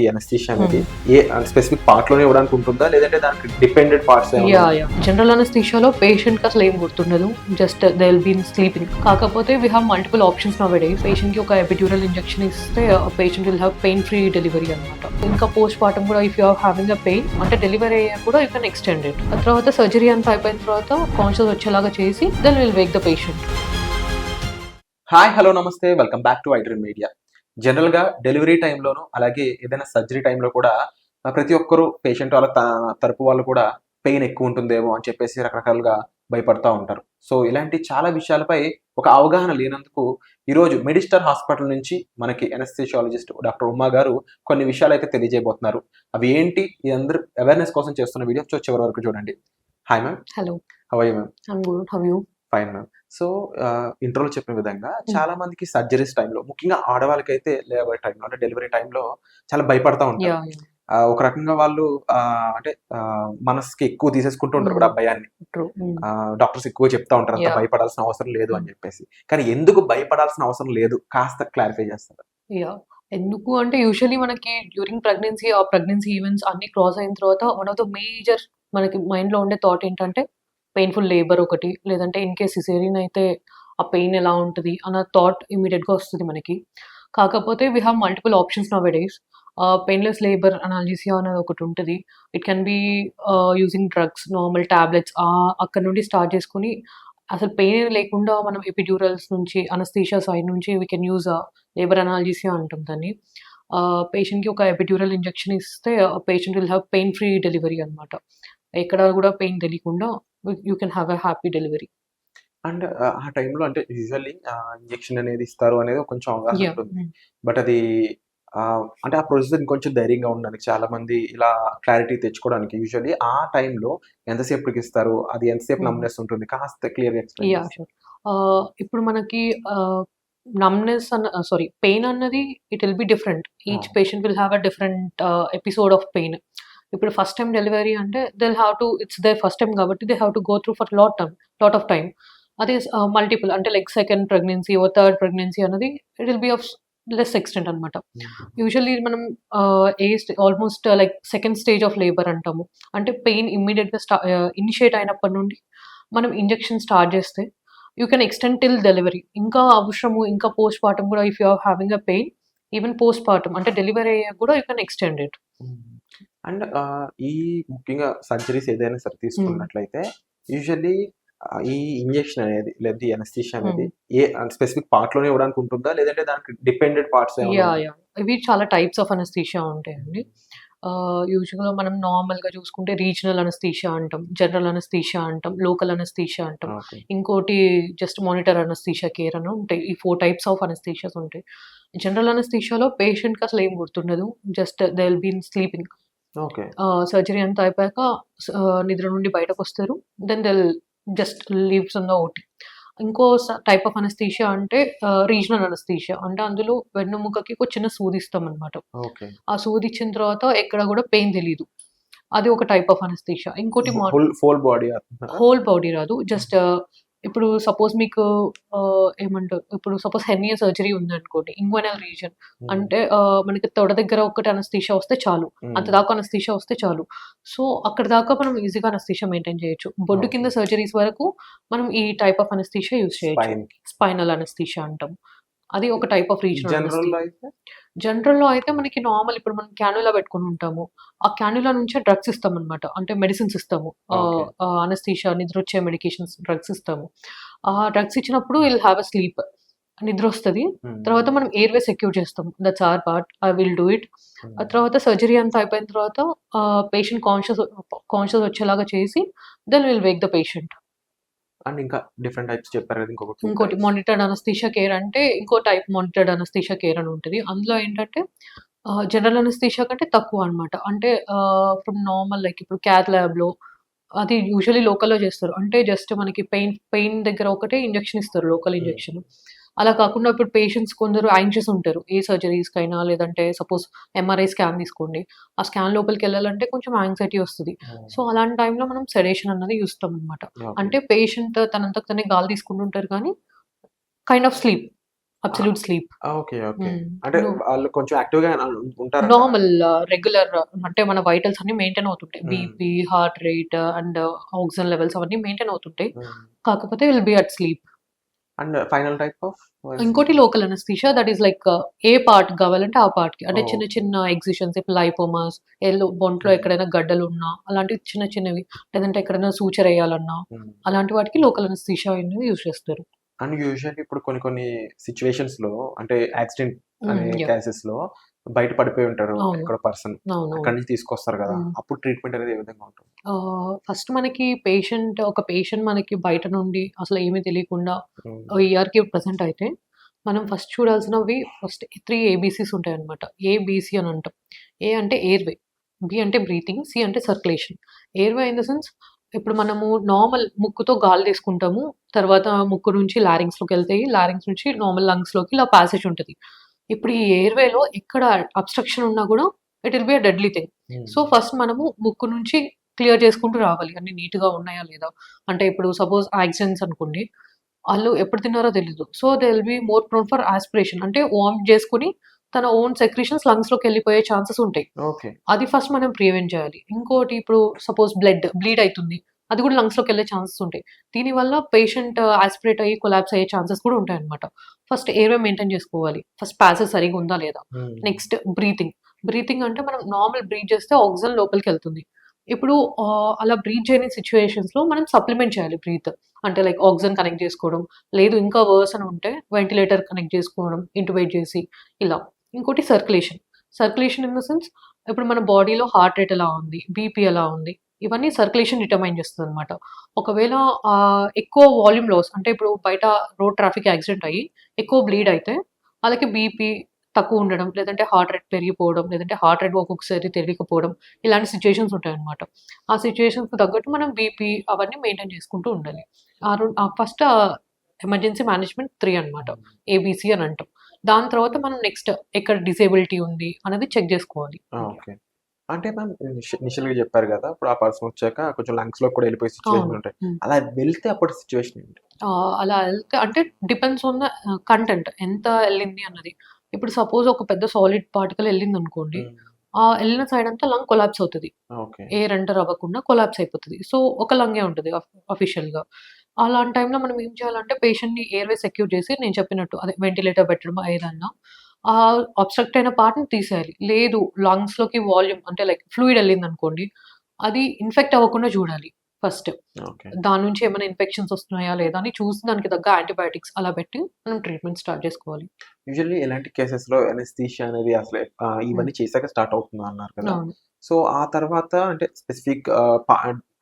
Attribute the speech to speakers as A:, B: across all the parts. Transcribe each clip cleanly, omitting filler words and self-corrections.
A: Anaesthesia అనేది ఏ specific part లోనే ఇవ్వడానికి ఉంటుందా, లేదంటే దానికి డిపెండెంట్ పార్ట్స్
B: జనరల్ అనస్థీషియాలో పేషెంట్ కి అసలు ఏం గుర్తుండదు, just they will be sleeping. కాకపోతే we have multiple options nowadays. Patient కి ఒక ఎపిడ్యూరల్ ఇంజెక్షన్ ఇస్తే patient will have pain free delivery అనమాట. ఇంకా పోస్ట్ పార్టం కూడా if you are having a pain అంటే డెలివరీ అయ్యా కూడా యూ కెన్ ఎక్స్టెండ్ ఇట్. ఆ తర్వాత సర్జరీ అంతా అయిపోయిన తర్వాత కాన్షియస్ వచ్చేలాగా చేసి then will wake the patient.
A: Hi, hello, namaste, welcome back to iDream Media. జనరల్గా డెలివరీ టైంలోనూ అలాగే ఏదైనా సర్జరీ టైంలో కూడా ప్రతి ఒక్కరూ పేషెంట్ వాళ్ళ తరపు వాళ్ళు కూడా పెయిన్ ఎక్కువ ఉంటుందేమో అని చెప్పేసి రకరకాలుగా భయపడతా ఉంటారు. సో ఇలాంటి చాలా విషయాలపై ఒక అవగాహన లేనందుకు ఈరోజు మెడిస్టార్ హాస్పిటల్ నుంచి మనకి ఎనస్థిషియాలజిస్ట్ డాక్టర్ ఉమా గారు కొన్ని విషయాలు అయితే తెలియజేయబోతున్నారు. అవి ఏంటి, ఈ అందరూ అవేర్నెస్ కోసం చేస్తున్న వీడియో చివరి వరకు చూడండి. Hi ma'am.
B: Hello.
A: How are you ma'am?
B: I'm good, how you?
A: Fine ma'am. So ఇంట్రోలో చెప్పిన విధంగా చాలా మందికి సర్జరీస్ టైంలో, ముఖ్యంగా ఆడవాళ్ళకైతే లేబర్ టైంలో అంటే డెలివరీ టైంలో చాలా భయపడతా ఉంటారు. ఒక రకంగా వాళ్ళు అంటే మనసుకి ఎక్కువ తీసేసుకుంటూ ఉంటారు కూడా ఆ భయాన్ని. డాక్టర్స్ ఎక్కువ చెప్తా ఉంటారు అంత భయపడాల్సిన అవసరం లేదు అని చెప్పేసి. కానీ ఎందుకు భయపడాల్సిన అవసరం లేదు కాస్త క్లారిఫై చేస్తారు?
B: ఎందుకు అంటే యూజువల్లీ మనకి డ్యూరింగ్ ప్రెగ్నెన్సీ ఆ ప్రెగ్నెన్సీ ఈవెంట్స్ అన్ని క్రాస్ అయిన తర్వాత వన్ ఆఫ్ ద మేజర్ మనకి మైండ్ లో ఉండే థాట్ ఏంటంటే పెయిన్ఫుల్ లేబర్ ఒకటి, లేదంటే ఇన్ కేస్ సిజేరియన్ అయితే ఆ పెయిన్ ఎలా ఉంటుంది అన్న థాట్ ఇమీడియట్గా వస్తుంది మనకి. కాకపోతే we have multiple options nowadays. Painless labour analgesia అనేది ఒకటి ఉంటుంది. It can be using drugs, normal tablets అక్కడ నుండి స్టార్ట్ చేసుకుని అసలు పెయిన్ లేకుండా మనం ఎపిడ్యూరల్స్ నుంచి అనస్థీషియా సైడ్ నుంచి వీ కెన్ యూజ్ లేబర్ అనాల్జీసియా అంటాం దాన్ని. పేషెంట్కి ఒక ఎపిడ్యూరల్ ఇంజెక్షన్ ఇస్తే patient will have pain free delivery అనమాట. ఎక్కడ కూడా పెయిన్ తెలియకుండా you can have a happy delivery.
A: And ఆ టైంలో అంటే యూజువల్లీ ఇంజెక్షన్ అనేది ఇస్తారు అనేది కొంచెం అవగాహన ఉంటుంది. బట్ అది అంటే ఆ ప్రొసీజర్ ఇంకొంచెం ధైర్యంగా ఉండడానికి చాలా మంది ఇలా క్లారిటీ తెచ్చుకోవడానికి యూజువల్లీ ఆ టైంలో ఎంతసేపటికి ఇస్తారు, అది ఎంతసేపు నమ్నెస్ ఉంటుంది, కాస్త క్లియర్గా ఎక్స్ప్లెయిన్.
B: షూర్. ఇప్పుడు మనకి నమ్నెస్ పెయిన్ అన్నది it will be different. Each patient will have a different episode of pain. ఇప్పుడు ఫస్ట్ టైం డెలివరీ అంటే ఇట్స్ దేర్ ఫస్ట్ టైం కాబట్టి they have to go through for lot of time. అదే multiple అంటే like second pregnancy ఓ third pregnancy అనేది it will be of less extent అనమాట. Usually మనం almost like second stage of labour అంటాము. అంటే pain ఇమ్మీడియట్గా initiate అయినప్పటి నుండి మనం ఇంజెక్షన్ స్టార్ట్ చేస్తే you can extend till delivery. ఇంకా అవసరము ఇంకా పోస్ట్ పార్టం కూడా if you are having a pain even postpartum అంటే డెలివరీ అయ్యా కూడా you can extend it.
A: And ఈ ముఖ్యంగా సర్జరీస్ ఏదైనా సరే తీసుకున్నట్లయితే యూజువల్లీ ఈ ఇంజెక్షన్ అనేది లేదా ఈ అనస్థీషియా అనేది ఏ స్పెసిఫిక్ పార్ట్ లోనే ఇవ్వడానికి ఉంటుందా, లేదంటే దానికి డిపెండెంట్ పార్ట్స్?
B: ఇవి చాలా టైప్స్ ఆఫ్ అనస్థీషియా ఉంటాయండి. యూజువల్గా మనం నార్మల్గా చూసుకుంటే రీజనల్ అనస్థీషియా అంటాం, జనరల్ అనస్థీషియా అంటాం, లోకల్ అనస్థీషియా అంటాం, ఇంకోటి జస్ట్ మానిటర్ అనస్థీషియా కేర్ అని ఉంటాయి. ఈ 4 టైప్స్ ఆఫ్ అనస్థీషియాస్ ఉంటాయి. జనరల్ అనస్థీషియాలో పేషెంట్కి అసలు ఏం గుర్తుండదు, just they will be sleeping. Surgery అంతా అయిపోయాక నిద్ర నుండి బయటకు వస్తారు. Then they just leaves on the OT. ఇంకో టైప్ ఆఫ్ అనస్థీషియా అంటే రీజనల్ అనస్థీషియా. అంటే అందులో వెన్నుముకకి ఒక చిన్న సూదిస్తాం అనమాట. ఆ సూది ఇచ్చిన తర్వాత ఎక్కడ కూడా పెయిన్ తెలియదు. అది ఒక టైప్ ఆఫ్ అనస్థీషియా. ఇంకోటి హోల్ బాడీ రాదు, జస్ట్ ఇప్పుడు సపోజ్ మీకు ఏమంటారు, ఇప్పుడు సపోజ్ హెర్నియా సర్జరీ ఉందనుకోండి, ఇంగ్వెనల్ రీజన్ అంటే మనకి తొడ దగ్గర ఒకటి అనస్థీషియా వస్తే చాలు, అంత దాకా అనస్థీషియా వస్తే చాలు. సో అక్కడ దాకా మనం ఈజీగా అనస్థీషియా మెయింటైన్ చేయొచ్చు. బొడ్డు కింద సర్జరీస్ వరకు మనం ఈ టైప్ ఆఫ్ అనస్థీషియా యూజ్ చేయొచ్చు. స్పైనల్ అనస్థీషియా అంటాం. అది ఒక టైప్ ఆఫ్ రీజనల్. జనరల్లో అయితే మనకి నార్మల్ ఇప్పుడు మనం క్యాన్యులా పెట్టుకుని ఉంటాము. ఆ క్యాన్యులా నుంచే డ్రగ్స్ ఇస్తాం అనమాట. అంటే మెడిసిన్స్ ఇస్తాము. అనస్థీషియా నిద్ర వచ్చే మెడికేషన్స్ డ్రగ్స్ ఇస్తాము. ఆ డ్రగ్స్ ఇచ్చినప్పుడు విల్ హ్యావ్ అ స్లీప్, నిద్ర వస్తుంది. తర్వాత మనం ఎయిర్వే సెక్యూర్ చేస్తాం. That's our part, I will do it. ఆ తర్వాత సర్జరీ అంతా అయిపోయిన తర్వాత పేషెంట్ కాన్షియస్ వచ్చేలాగా చేసి then will wake the patient.
A: And ఇంకా డిఫరెంట్ టైప్స్ చెప్పారు కదా,
B: ఇంకోటి మానిటర్డ్ అనస్థీషియా కేర్ అంటే ఇంకో టైప్ మానిటర్డ్ అనస్థీషియా కేర్ అని ఉంటుంది. అందులో ఏంటంటే జనరల్ అనస్థీషియా కంటే తక్కువ అనమాట. అంటే ఫ్రమ్ నార్మల్ లైక్ ఇప్పుడు క్యాత్ ల్యాబ్లో అది యూజువల్లీ లోకల్లో చేస్తారు. అంటే జస్ట్ మనకి పెయిన్ దగ్గర ఒకటే ఇంజెక్షన్ ఇస్తారు, లోకల్ ఇంజెక్షన్. అలా కాకుండా ఇప్పుడు పేషెంట్స్ కొందరు యాంగ్షియస్ ఉంటారు, ఏ సర్జరీస్కైనా, లేదంటే సపోజ్ ఎంఆర్ఐ స్కాన్ తీసుకోండి, ఆ స్కాన్ లోపలికి వెళ్ళాలంటే కొంచెం యాంగ్జైటీ వస్తుంది. సో అలాంటి టైంలో మనం సెడేషన్ అన్నది చూస్తాం అనమాట. అంటే పేషెంట్ తనంతకు తనే గాలి తీసుకుంటుంటారు కానీ kind of sleep, absolute sleep.
A: Okay. Okay. అంటే
B: నో
A: వాళ్ళు కొంచెం యాక్టివ్‌గా ఉంటారంటారా?
B: నార్మల్ రెగ్యులర్ అంటే మన వైటల్స్ అన్నీ మెయింటైన్ అవుతుంటాయి.
A: Hmm.
B: BP, heart rate and oxygen levels అవన్నీ మెయింటైన్ అవుతుంటాయి.
A: హ్మ్.
B: కాకపోతే will be at sleep.
A: And final type of
B: ఇంకోటి local anaesthesia that is like a part కావాలంటే ఆ పార్ట్‌కి. అంటే చిన్న
A: ఓకే.
B: చిన్న ఎక్సిషన్స్ ఇప్పుడు లైపోమాస్, బొంట్లో
A: హ్మ్.
B: ఎక్కడైనా గడ్డలున్నా అలాంటివి చిన్న చిన్నవి లేదంటే ఎక్కడైనా సూచర్ ఎయాలన్నా
A: హ్మ్.
B: అలాంటి వాటికి లోకల్ అనస్థీషియా అనేది యూజ్ చేస్తారు.
A: అండ్ యూజువల్లీ ఇప్పుడు కొన్ని కొన్ని సిట్యుయేషన్స్‌లో అంటే యాక్సిడెంట్ అనే
B: యాహ్!
A: కేసెస్‌లో బయట పడిపోయి ఉంటారు.
B: అవును.
A: ఎక్కడో పర్సన్.
B: అవునవును.
A: అక్కడి నుంచి తీసుకొస్తారు గదా!
B: హ్మ్.
A: అప్పుడు ట్రీట్మెంట్ అనేది ఏ విధంగా ఉంటుంది?
B: ఫస్ట్ మనకి ఒక పేషెంట్ మనకి బయట నుండి అసలు ఏమీ తెలియకుండా
A: హ్మ్.
B: ఈఆర్‌కి ప్రెజెంట్ అయితే, మనం ఫస్ట్ చూడాల్సినవి ఫస్ట్ 3 ఏబీసీస్ ఉంటాయన్నమాట. ఏబీసీ అని అంటాం. ఏ అంటే ఎయిర్‌వే, బి అంటే బ్రీతింగ్, సి అంటే circulation. Airway in the sense ఇప్పుడు మనము నార్మల్ ముక్కుతో గాలి తీసుకుంటాము. తర్వాత ముక్కు నుంచి లారింగ్స్‌లోకెళ్తాయి. లారింగ్స్ నుంచి నార్మల్ లంగ్స్‌లోకి ఇలా పాసేజ్ ఉంటది. ఇప్పుడు ఈ ఎయిర్‌వేలో ఎక్కడ అబ్‌స్ట్రక్షన్ ఉన్నా గూడా it will be a deadly thing.
A: హ్మ్.
B: సో, ఫస్ట్ మనము ముక్కు నుంచి క్లియర్ చేసుకుంటూ రావాలి. అన్నీ నీట్‌గా ఉన్నాయా లేదా? అంటే ఇప్పుడు సపోజ్ యాక్సిడెంట్స్ అనుకోండి. ఆళ్ళు ఎప్పుడు తిన్నారో తెలీదు. So, they will be more prone for aspiration. అంటే వామిట్ చేసుకొని తన ఓన్ సెక్రీషన్స్ లంగ్స్‌లోకెళ్ళిపోయే ఛాన్సెస్ ఉంటాయి.
A: ఓకే.
B: అది ఫస్ట్ మనం ప్రివెంట్ చేయాలి. ఇంకోటి ఇప్పుడు సపోజ్ బ్లీడ్ అయితుంది. అది కూడా లంగ్స్‌లోకెళ్ళే ఛాన్సెస్ ఉంటాయి. దీనివల్ల పేషెంట్ యాస్పిరేట్ అయ్యి కొలాప్స్ అయ్యే ఛాన్సెస్ కూడా ఉంటాయన్నమాట. ఫస్ట్ ఎయిర్‌వే మెయింటైన్ చేసుకోవాలి. ఫస్ట్ పాసేజ్ సరిగ్గా ఉందా లేదా?
A: హ్మ్.
B: Next breathing. బ్రీతింగ్ అంటే మనం నార్మల్ బ్రీత్ చేస్తే ఆక్సిజన్ లోపలికెళ్తుంది. ఇప్పుడు అలా బ్రీత్ చేయని సిట్యుయేషన్స్‌లో మనం సప్లిమెంట్ చేయాలి బ్రీత్. అంటే లైక్ ఆక్సిజన్ కనెక్ట్ చేసుకోవడం. లేదు ఇంకా వర్స్ అని ఉంటే వెంటిలేటర్ కనెక్ట్ చేసుకోవడం ఇంట్యుబేట్ చేసి ఇలా. ఇంకోటి circulation. Circulation in the sense ఇప్పుడు మన బాడీలో హార్ట్ రేట్ ఎలా ఉంది? బీపీ ఎలా ఉంది? ఇవన్నీ సర్క్యులేషన్ డిటర్మైన్ చేస్తదనమాట. ఒకవేళ ఎక్కువ వాల్యూమ్ లాస్ అంటే ఇప్పుడు బయట రోడ్ ట్రాఫిక్ యాక్సిడెంట్ అయ్యి ఎక్కువ బ్లీడ్ అయితే ఆళ్ళకి బీపీ తక్కువుండడం, లేదంటే హార్ట్ రేట్ పెరిగిపోవడం, లేదంటే హార్ట్ రేట్ ఒక్కొక్కసారి తెలియకపోవడం ఇలాంటి సిట్యుయేషన్స్ ఉంటాయన్నమాట. ఆ సిట్యుయేషన్స్‌కి తగ్గట్టు మనం బీపీ అవన్నీ మెయింటైన్ చేసుకుంటూ ఉండాలి. ఫస్ట్ ఎమర్జెన్సీ మేనేజ్‌మెంట్ 3 అన్నమాట.
A: హ్మ్.
B: ఏబీసీ అని అంటాం. దాని తర్వాత మనం నెక్స్ట్ ఎక్కడ డిసేబిలిటీ ఉంది అనేది చెక్ జేసుకోవాలి.
A: ఓకే. అంటే మ్యామ్ ఇనిషియల్‌గా చెప్పారు గదా! ఇప్పుడు ఆ పర్సన్ వచ్చాక కొంచెం లంగ్స్‌లోకి కూడా వెళ్ళిపోయే
B: అవును.
A: సిట్యుయేషన్‌లు ఉంటాయి.
B: హ్మ్.
A: అలా వెళ్తే అప్పటి సిట్యుయేషన్ ఏంటి?
B: అలా ఎళ్తే అంటే డిపెండ్స్ ఆన్ ద కంటెంట్ ఎంత ఎళ్ళింది అన్నది. ఇప్పుడు సపోజ్ ఒక పెద్ద సాలిడ్ పార్టికల్ ఎళ్ళిందనుకోండి.
A: హ్మ్.
B: ఆ ఎళ్ళిన సైడ్ అంతా లంగ్ కొలాప్స్ అవుతది.
A: ఓకే.
B: ఎయిర్ ఎంటర్ అవ్వకుండా కొలాప్స్ అయిపోతది. సో, ఒక లంగే ఉంటది అఫిషియల్‌గా. అలాంటి టైంలో మనం ఏం చేయాలంటే పేషెంట్‌ని ఎయిర్‌వే సెక్యూర్ చేసి నేను చెప్పినట్టు అదే వెంటిలేటర్ పెట్టడమో ఏదన్నా అబ్‌స్ట్రక్ట్ అయిన పార్ట్‌ని తీసేయాలి. లేదు లంగ్స్‌లోకి వాల్యూమ్ అంటే లైక్ ఫ్లూయిడ్ ఎళ్ళిందనుకోండి. అది ఇన్ఫెక్ట్ అవ్వకుండా చూడాలి ఫస్ట్.
A: ఓకే.
B: దాని నుంచి ఏమైనా ఇన్ఫెక్షన్స్ వస్తున్నాయా లేదా అని చూసి దానికి తగ్గ యాంటీబయోటిక్స్ అలా పెట్టి మనం ట్రీట్మెంట్ స్టార్ట్ చేసుకోవాలి.
A: యూజువల్లీ ఎలాంటి కేసెస్‌లో అనెస్థీషియా అనేది అసలే
B: హ్మ్.
A: ఇవన్నీ చేశాక స్టార్ట్ అవుతుందన్నారు కదా!
B: అవును.
A: సో, ఆ తర్వాత అంటే స్పెసిఫిక్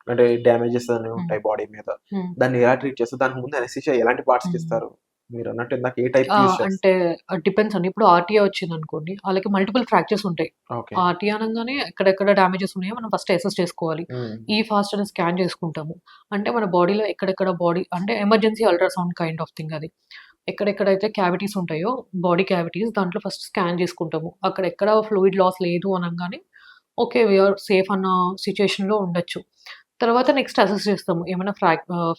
A: అంటే డ్యామేజెస్ అనేవి
B: హ్మ్.
A: ఉంటాయి బాడీ మీద.
B: హ్మ్.
A: దాన్ని ఎలా ట్రీట్ చేస్తారు? దానికి ముందు అనెస్థీషియా ఎలాంటి పార్ట్స్‌కి
B: హ్మ్.
A: ఇస్తారు? మీరన్నట్టు ఇందాక ఏ టైప్ యూజ్ చేస్తారు?
B: అంటే డిపెండ్స్ అండి. ఇప్పుడు ఆర్‌టిఐ వచ్చిందనుకోండి, ఆళ్ళకి మల్టిపుల్ ఫ్రాక్చర్స్ ఉంటాయి.
A: ఓకే.
B: ఆర్‌టిఐ అనంగానే ఎక్కడెక్కడ డ్యామేజెస్ ఉన్నాయో మనం ఫస్ట్ అసెస్ చేసుకోవాలి.
A: హ్మ్.
B: ఫాస్ట్ అని స్కాన్ చేసుకుంటాము. అంటే మన బాడీలో ఎక్కడెక్కడ అంటే emergency ultrasound kind of thing అది. ఎక్కడెక్కడైతే క్యావిటీస్ ఉంటాయో బాడీ క్యావిటీస్ దాంట్లో ఫస్ట్ స్కాన్ చేసుకుంటాము. అక్కడెక్కడ ఫ్లూయిడ్ లాస్ లేదు అనంగానే ఓకే. వి ఆర్ సేఫ్ అన్న సిట్యుయేషన్‌లో ఉండొచ్చు. తర్వాత నెక్స్ట్ అసెస్ చేస్తాము. ఏమైనా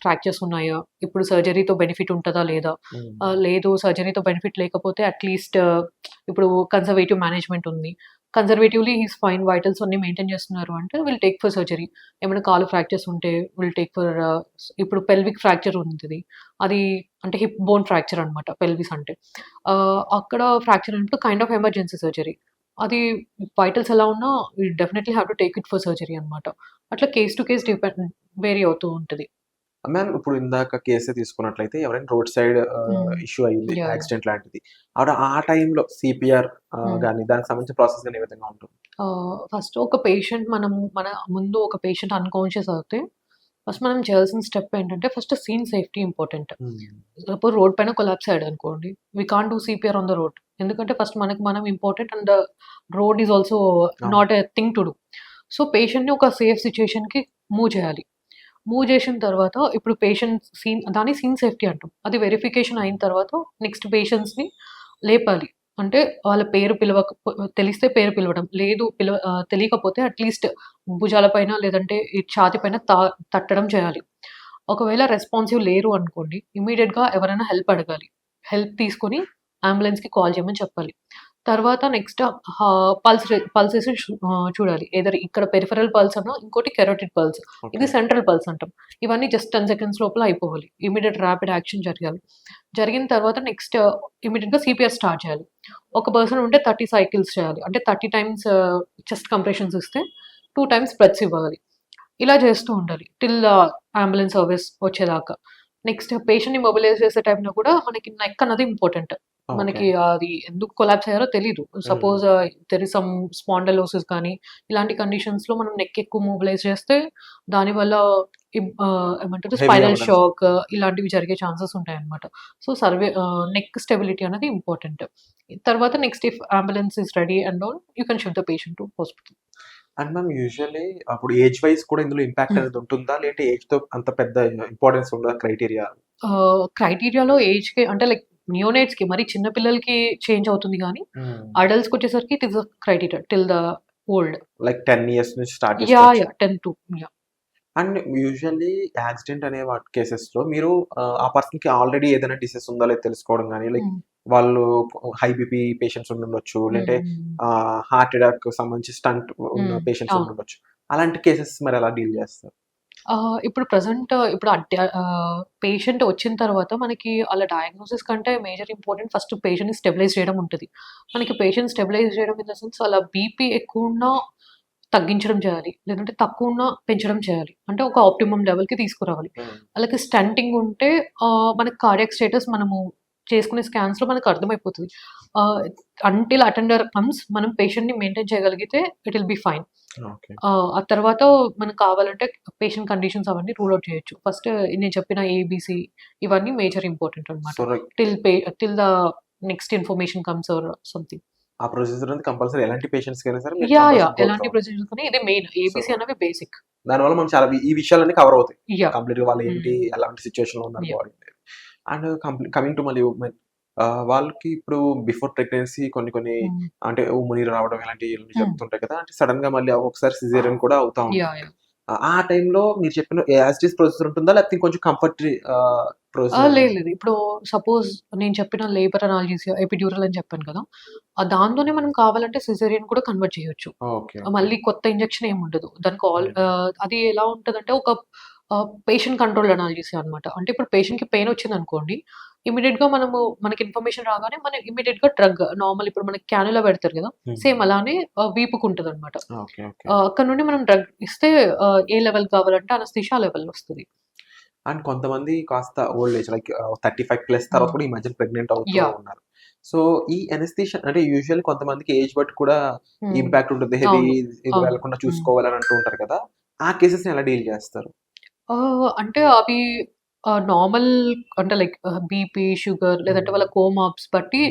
B: ఫ్రాక్చర్స్ ఉన్నాయా? ఇప్పుడు సర్జరీతో బెనిఫిట్ ఉంటదా? లేదా?
A: హ్మ్.
B: లేదు సర్జరీతో బెనిఫిట్ లేకపోతే అట్‌లీస్ట్ ఇప్పుడు కన్జర్వేటివ్ మేనేజ్‌మెంట్ ఉంది. కన్జర్వేటివ్‌లీ హి ఈస్ ఫైన్. వైటల్స్ అన్నీ మెయింటైన్ చేస్తున్నారు అంటే విల్ టేక్ ఫర్ సర్జరీ. ఏమైనా కాలు ఫ్రాక్చర్స్ ఉంటే విల్ టేక్ ఫర్ ఇప్పుడు పెల్విక్ ఫ్రాక్చర్ ఉంటది. అది అంటే హిప్ బోన్ ఫ్రాక్చర్ అనమాట పెల్విస్ అంటే. అక్కడ ఫ్రాక్చర్ అయినప్పుడు కైండ్ ఆఫ్ ఎమర్జెన్సీ సర్జరీ. అది వైటల్స్ ఎలా ఉన్నా we definitely have to take it for surgery అనమాట. అట్లా కేస్ టు కేస్ వేరీ అవుతూ ఉంటది.
A: మ్యామ్ ఇప్పుడు ఇందాక కేసే తీసుకున్నట్లయితే ఎవరైనా రోడ్ సైడ్
B: హ్మ్.
A: ఇష్యూ అయింది.
B: యాహ్!
A: యాక్సిడెంట్ లాంటిది. ఆ టైంలో సిపిఆర్
B: హ్మ్.
A: గాని దానికి సంబంధించిన ప్రాసెస్ గాని ఏ విధంగా ఉంటుంది?
B: ఫస్ట్ ఒక పేషెంట్ మన ముందు ఒక పేషెంట్ అన్‌కాన్షియస్ అవుతే, ఫస్ట్ మనం చేయాల్సిన స్టెప్ ఏంటంటే, first scene safety important.
A: Hmm.
B: Suppose road పైన కొలాప్స్ అయ్యాడనుకోండి, we can't do CPR on the road. ఎందుకంటే ఫస్ట్ మనకి మనం important and road is also
A: అవును.
B: Not a thing to do. So, పేషెంట్‌ని ఒక సేఫ్ సిట్యుయేషన్‌కి మూవ్ చేయాలి. మూవ్ చేసిన తర్వాత ఇప్పుడు పేషెంట్ దాన్ని సీన్ సేఫ్టీ అంటాం. అది వెరిఫికేషన్ అయిన తర్వాత నెక్స్ట్ పేషెంట్స్‌ని లేపాలి. అంటే వాళ్ళ పేరు తెలిస్తే పేరు పిలవడం. లేదు తెలియకపోతే అట్‌లీస్ట్ భుజాల పైన లేదంటే ఈ ఛాతీ పైన తట్టడం చేయాలి. ఒకవేళ రెస్పాన్సివ్ లేరు అనుకోండి, ఇమ్మీడియేట్‌గా ఎవరైనా హెల్ప్ అడగాలి. హెల్ప్ తీసుకొని అంబులెన్స్‌కి కాల్ చేయమని చెప్పాలి. తర్వాత నెక్స్ట్ పల్సెస్ చూడాలి. ఏదర్ ఇక్కడ పెరిఫెరల్ పల్స్ అన్నా, ఇంకోటి కెరోటిడ్ పల్స్. ఇది
A: ఓకే.
B: సెంట్రల్ పల్స్ అంటాం. ఇవన్నీ జస్ట్ 10 సెకండ్స్ లోపల అయిపోవాలి. ఇమ్మీడియేట్ ర్యాపిడ్ యాక్షన్ జరగాలి. జరిగిన తర్వాత నెక్స్ట్ ఇమ్మీడియేట్‌గా సీపీఆర్ స్టార్ట్ చేయాలి. ఒక పర్సన్ ఉంటే 30 సైకిల్స్ చేయాలి. అంటే 30 టైమ్స్ చెస్ట్ కంప్రెషన్స్ ఇస్తే 2 టైమ్స్ బ్రెత్స్ ఇవ్వాలి. ఇలా చేస్తూ ఉండాలి టిల్ అంబులెన్స్ సర్వీస్ వచ్చేదాకా. నెక్స్ట్ పేషెంట్‌ని మొబిలైజ్ చేసే టైంలో కూడా మనకి నెక్ అన్నది ఇంపార్టెంట్.
A: ఓకే.
B: మనకి అది ఎందుకు కొలాప్స్ అయ్యారో తెలీదు. Suppose there is some spondylosis కానీ ఇలాంటి కండిషన్స్‌లో మనం నెక్ ఎక్కువ మొబిలైజ్ చేస్తే దానివల్ల ఏమంటారు
A: హెవీ
B: స్పైనల్
A: అవ్వడం.
B: షాక్ ఇలాంటివి జరిగే ఛాన్సెస్ ఉంటాయన్నమాట. సో నెక్ స్టెబిలిటీ అనేది ఇంపార్టెంట్. తర్వాత next if ambulance is ready and all you can shift the patient to hospital.
A: And ma'am usually అప్పుడు ఏజ్ వైస్ కూడా ఇందులో ఇంపాక్ట్ అనేది ఉంటుందా? లేదంటే ఏజ్‌తో అంత పెద్ద ఇంపార్టెన్స్ ఉండదా క్రైటీరియా?
B: క్రైటీరియాలో ఏజ్‌కి అంటే లైక్ నియోనేట్స్‌కి మరి చిన్న పిల్లలకి చేంజ్ అవుతుంది గానీ, అడల్ట్స్‌కి వచ్చేసరికి it is a criteria till the old.
A: Like 10 years నుంచి స్టార్ట్
B: యాహ్!
A: చేసుకోవచ్చు.
B: Yeah! 10 to yeah!
A: And usually accident అనే కేసెస్‌లో మీరు ఆ పర్సన్‌కి ఆల్రెడీ ఏదైనా డిసీజ్ ఉందా లేదా తెలుసుకోవడం గాని, లైక్
B: హ్మ్.
A: వాళ్ళు హై బీపీ పేషెంట్స్ ఉండుండొచ్చు. లేదంటే హార్ట్ అటాక్ సంబంధించి స్టంట్ ఉన్న పేషెంట్స్
B: అవును.
A: ఉండుండొచ్చు. అలాంటి కేసెస్ మరి ఎలా డీల్ చేస్తారు?
B: ఇప్పుడు ప్రెజెంట్ ఇప్పుడు పేషెంట్ వచ్చిన తర్వాత మనకి ఆళ్ళ డయాగ్నోసిస్ కంటే మేజర్ ఇంపార్టెంట్ ఫస్ట్ పేషెంట్‌ని స్టెబిలైజ్ చేయడం ఉంటది. మనకి పేషెంట్ స్టెబిలైజ్ చేయడం ఇన్ ద సెన్స్ వాళ్ళ బీపీ ఎక్కువున్నా తగ్గించడం చేయాలి. లేదంటే తక్కువున్నా పెంచడం చేయాలి. అంటే ఒక ఆప్టిమమ్ లెవెల్‌కి తీసుకురావాలి. వాళ్ళకి స్టంటింగ్ ఉంటే మనకి కార్డియాక్ స్టేటస్ మనము చేసుకునే స్కాన్స్‌లో మనకు అర్థమైపోతది. అంటిల్ అటెండర్ కమ్స్ మనం పేషెంట్‌ని మెయింటైన్ చేయగలిగితే it will be fine.
A: Okay.
B: ఆ తర్వాత మనకు కావాలంటే పేషెంట్ కండిషన్స్ అవన్నీ రూల్ ఔట్ చేయొచ్చు. ఫస్ట్ నేను చెప్పిన ఏబీసీ ఇవన్నీ మేజర్ ఇంపార్టెంట్ అన్నమాట.
A: So like
B: till the next information comes or something.
A: ఆ ప్రొసీజర్ అనేది కంపల్సరీ ఎలాంటి పేషెంట్స్‌కైనా సరే మీరు
B: యాహ్!
A: Compulsory
B: yeah!
A: గో
B: ఎలాంటి
A: త్రూ.
B: ప్రొసీజర్స్ కానీ ఇది మెయిన్. ఏబీసీ
A: సో
B: అనేవి బేసిక్.
A: దానివల్ల మనం చాలా ఈ విషయాలన్నీ కవర్ అవుతాయి.
B: యాహ్!
A: కంప్లీట్‌గా వాళ్ళు ఏంటి, ఎలాంటి సిట్యుయేషన్‌లో ఉన్నారు
B: యాహ్!
A: బాడీ అనేది. అండ్ కమింగ్ టు మళ్ళీ ఉమెన్ వాళ్ళకి ఇప్పుడు బిఫోర్ ప్రెగ్నెన్సీ కొన్ని
B: హ్మ్.
A: అంటే ఉమ్ము నీరు రావడం ఇలాంటివి
B: హ్మ్.
A: జరుగుతుంటాయి కదా! అంటే సడెన్‌గా మళ్ళీ ఒక్కొక్కసారి సిజేరియన్ కూడా అవుతా
B: యాహ్!
A: ఉంటుంది.
B: యాహ్!
A: ఆ టైంలో మీరు చెప్పిన యాజ్ ఇట్ ఈజ్ ప్రొసీజర్ ఉంటుందా? లేకపోతే ఇంకొంచెం కంఫర్ట్ ప్రొసీజర్
B: లేదు.
A: ఏమైనా?
B: లేదు. ఇప్పుడు సపోజ్ నేను చెప్పిన లేబర్ అనాల్జీసియా, ఎపిడ్యూరల్ అని చెప్పాను కదా! దాంతోనే మనం కావాలంటే సిజేరియన్ కూడా కన్వర్ట్ చేయొచ్చు.
A: ఓకే. ఓకే.
B: మళ్ళీ కొత్త ఇంజెక్షన్ ఏమి ఉండదు. దానికి
A: హ్మ్.
B: అది ఎలా ఉంటదంటే ఒక పేషెంట్ కంట్రోల్డ్ అనాల్జీసియా అన్నమాట. అంటే ఇప్పుడు పేషెంట్‌కి పెయిన్ వచ్చిందనుకోండి, ఇమ్మీడియేట్‌గా మనకి ఇన్ఫర్మేషన్ రాగానే మనం ఇమ్మీడియేట్‌గా డ్రగ్ నార్మల్ ఇప్పుడు మనకి క్యానులా పెడతారు కదా! సేమ్ అలానే వీపుకు ఉంటదన్నమాట.
A: ఓకే. ఓకే.
B: అక్కడి నుండి మనం డ్రగ్ ఇస్తే ఏ లెవెల్ కావాలంటే అనస్థీషియా ఆ లెవెల్‌లో వస్తది.
A: అండ్ కొంతమంది కాస్త ఓల్డ్ ఏజ్ లైక్ 35 ప్లస్ తర్వాత
B: హ్మ్.
A: కూడా ఈ మధ్యన ప్రెగ్నెంట్ అవుతూ
B: యాహ్!
A: ఉన్నారు. సో, ఈ అనస్థీషియా అంటే యూజువల్లీ కొంతమందికి ఏజ్ బట్టి కూడా
B: హ్మ్.
A: ఇంపాక్ట్ ఉంటుంది. హెవీ
B: అవును.
A: ఇది
B: అవును.
A: వెళ్ళకుండా
B: హ్మ్.
A: చూసుకోవాలని అంటూ ఉంటారు కదా! ఆ కేసెస్‌ని ఎలా డీల్ చేస్తారు?
B: అంటే అవి నార్మల్ అంటే లైక్ బీపీ, షుగర్ లేదంటే వాళ్ళ కోమార్బ్స్ బట్టి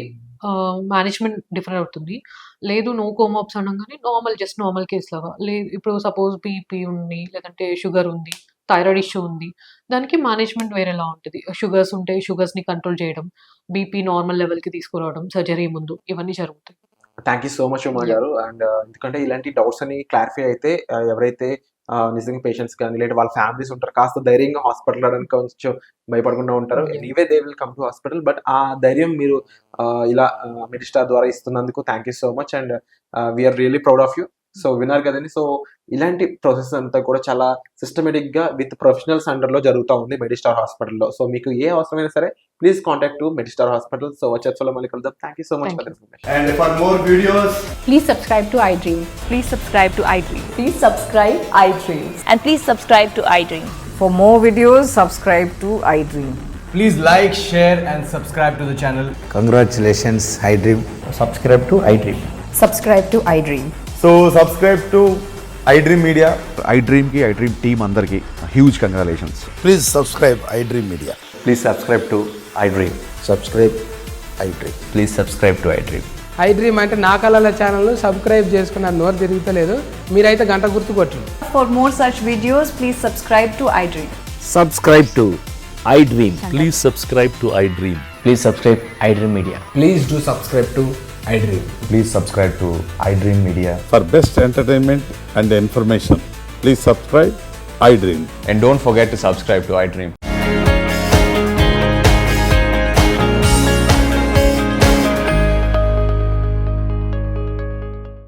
B: మేనేజ్‌మెంట్ డిఫర్ అవుతుంది. లేదు నో కోమార్బ్స్ అనంగానే జస్ట్ నార్మల్ కేస్ లాగా. ఇప్పుడు సపోజ్ బీపీ ఉంది, లేదంటే షుగర్ ఉంది, థైరాయిడ్ ఇష్యూ ఉంది. దానికి మేనేజ్‌మెంట్ వేరేలా ఉంటది. షుగర్స్ ఉంటే షుగర్స్‌ని కంట్రోల్ చేయడం, బీపీ నార్మల్ లెవెల్‌కి తీసుకురావడం సర్జరీ ముందు ఇవన్నీ జరుగుతాయి.
A: Thank you so much Uma
B: yeah!
A: గారు. అండ్ ఎందుకంటే ఇలాంటి డౌట్స్ అన్ని క్లారిఫై అయితే ఎవరైతే నిజంగా పేషెంట్స్ కానీ లేదా వాళ్ళ ఫ్యామిలీస్ ఉంటారు. కాస్త ధైర్యంగా హాస్పిటల్ రావడానికి కొంచెం భయపడకుండా ఉంటారు.
B: Yeah!
A: Anyway they will come to hospital. But ఆ ధైర్యం మీరు ఇలా మెడిస్టార్ ద్వారా ఇస్తున్నందుకు thank you so much. And we are really proud of you. So విన్నారు కదండీ. సో ఇలాంటి ప్రాసెస్ అంతా కూడా చాలా సిస్టమాటిక్‌గా విత్ ప్రొఫెషనల్స్ అండర్‌లో జరుగుతా ఉంది మెడిస్టార్ హాస్పిటల్‌లో. సో మీకు ఏ అవసరమైనా సరే please contact to Medistar hospital. So వచ్చే ఎపిసోడ్‌లో మళ్ళీ కలుద్దాం. Thank you so much
B: thank
A: for
B: you.
A: The information.
C: And for more videos,
D: Please subscribe to iDream.
E: Please subscribe to iDream.
D: Please subscribe iDream.
E: And please subscribe to iDream.
D: For more videos, subscribe to iDream.
C: please like, share, and subscribe to the channel.
F: Congratulations, iDream.
G: subscribe to iDream.
D: Subscribe to iDream.
C: So subscribe to iDream Media.
H: iDream team అందరికి huge congratulations.
F: Please subscribe iDream Media.
G: Please subscribe to iDream.
F: Subscribe iDream.
G: Please subscribe to iDream.
I: iDream అంటే నా కళల ఛానల్ను subscribe చేసుకున్న నోరు తిరుగుతలేదు. మీరైతే గంట గుర్తు కొట్టండి.
E: For more such videos, please subscribe to iDream.
G: Subscribe to iDream.
J: Please subscribe to iDream.
G: Please subscribe iDream Media.
C: Please do subscribe to iDream.
G: Please subscribe to iDream Media.
H: For best entertainment and information, please subscribe iDream.
G: And don't forget to subscribe to iDream.